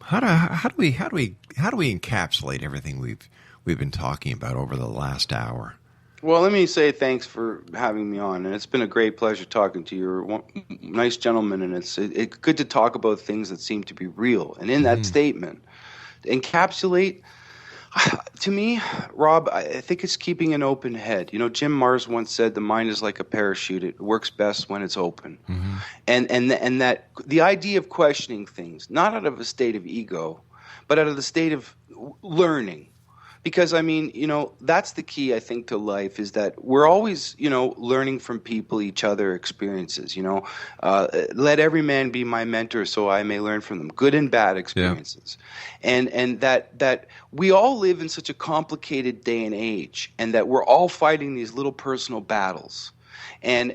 How do we encapsulate everything we've been talking about over the last hour? Well, let me say thanks for having me on, and it's been a great pleasure talking to you. You're a nice gentleman, and it's good to talk about things that seem to be real. And in that statement, encapsulate. To me, Rob, I think it's keeping an open head. You know, Jim Mars once said, "The mind is like a parachute; it works best when it's open." And that the idea of questioning things, not out of a state of ego, but out of the state of learning. Because, I mean, you know, that's the key, I think, to life is that we're always, you know, learning from people, each other experiences, you know. Let every man be my mentor so I may learn from them, good and bad experiences. Yeah. And that we all live in such a complicated day and age, and that we're all fighting these little personal battles. And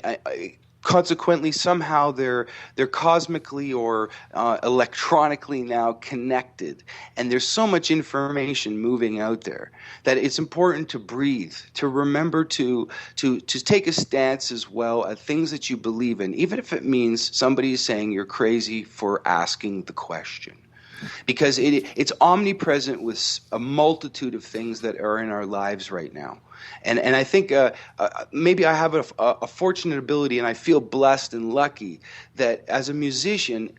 consequently, somehow they're cosmically or electronically now connected, and there's so much information moving out there that it's important to breathe, to remember to take a stance as well at things that you believe in, even if it means somebody is saying you're crazy for asking the question. Because it's omnipresent with a multitude of things that are in our lives right now. And I think maybe I have a fortunate ability, and I feel blessed and lucky that as a musician,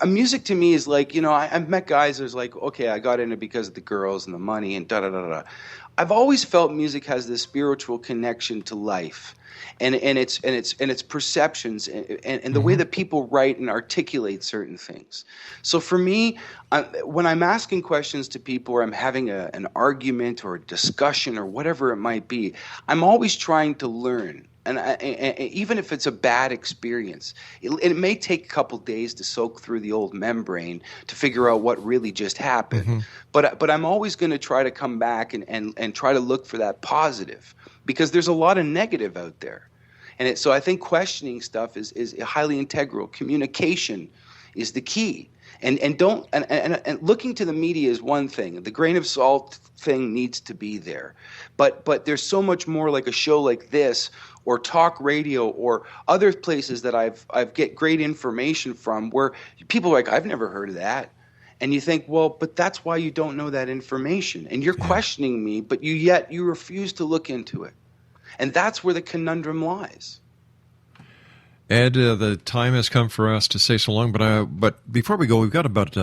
music to me is like, you know, I've met guys who's like, okay, I got into it because of the girls and the money and da-da-da-da. I've always felt music has this spiritual connection to life. And its perceptions and the way that people write and articulate certain things. So for me, when I'm asking questions to people or I'm having an argument or a discussion or whatever it might be, I'm always trying to learn. And even if it's a bad experience, it may take a couple days to soak through the old membrane to figure out what really just happened. But I'm always going to try to come back and try to look for that positive, because there's a lot of negative out there. And so I think questioning stuff is highly integral. Communication is the key. And looking to the media is one thing. The grain of salt thing needs to be there. But there's so much more, like a show like this or talk radio or other places that I've get great information from where people are like, I've never heard of that. And you think, well, but that's why you don't know that information. And you're questioning me, but you refuse to look into it. And that's where the conundrum lies. Ed, the time has come for us to say so long, but before we go, we've got about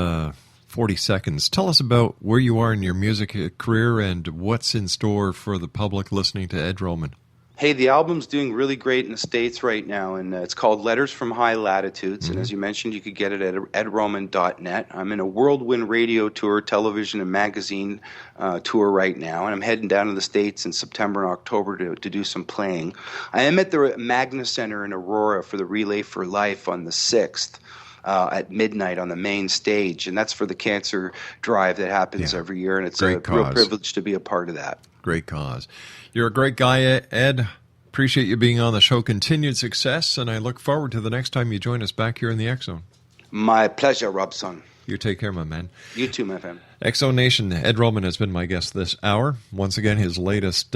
40 seconds. Tell us about where you are in your music career and what's in store for the public listening to Ed Roman. Hey, the album's doing really great in the States right now, and it's called Letters from High Latitudes, and as you mentioned, you could get it at edroman.net. I'm in a whirlwind radio tour, television and magazine tour right now, and I'm heading down to the States in September and October to do some playing. I am at the Magna Center in Aurora for the Relay for Life on the 6th. At midnight on the main stage, and that's for the cancer drive that happens every year, and it's a real privilege to be a part of that. Great cause. You're a great guy, Ed. Appreciate you being on the show. Continued success, and I look forward to the next time you join us back here in the X-Zone. My pleasure, Robson. You take care, my man. You too, my friend. X-Zone Nation, Ed Roman has been my guest this hour. Once again, his latest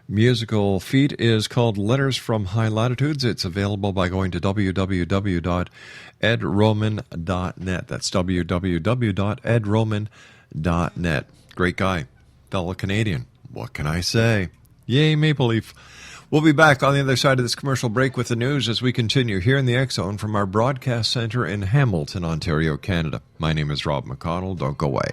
musical feat is called Letters from High Latitudes. It's available by going to www.edroman.net. That's www.edroman.net. Great guy. Fellow Canadian. What can I say? Yay, Maple Leaf. We'll be back on the other side of this commercial break with the news as we continue here in the X-Zone from our broadcast center in Hamilton, Ontario, Canada. My name is Rob McConnell. Don't go away.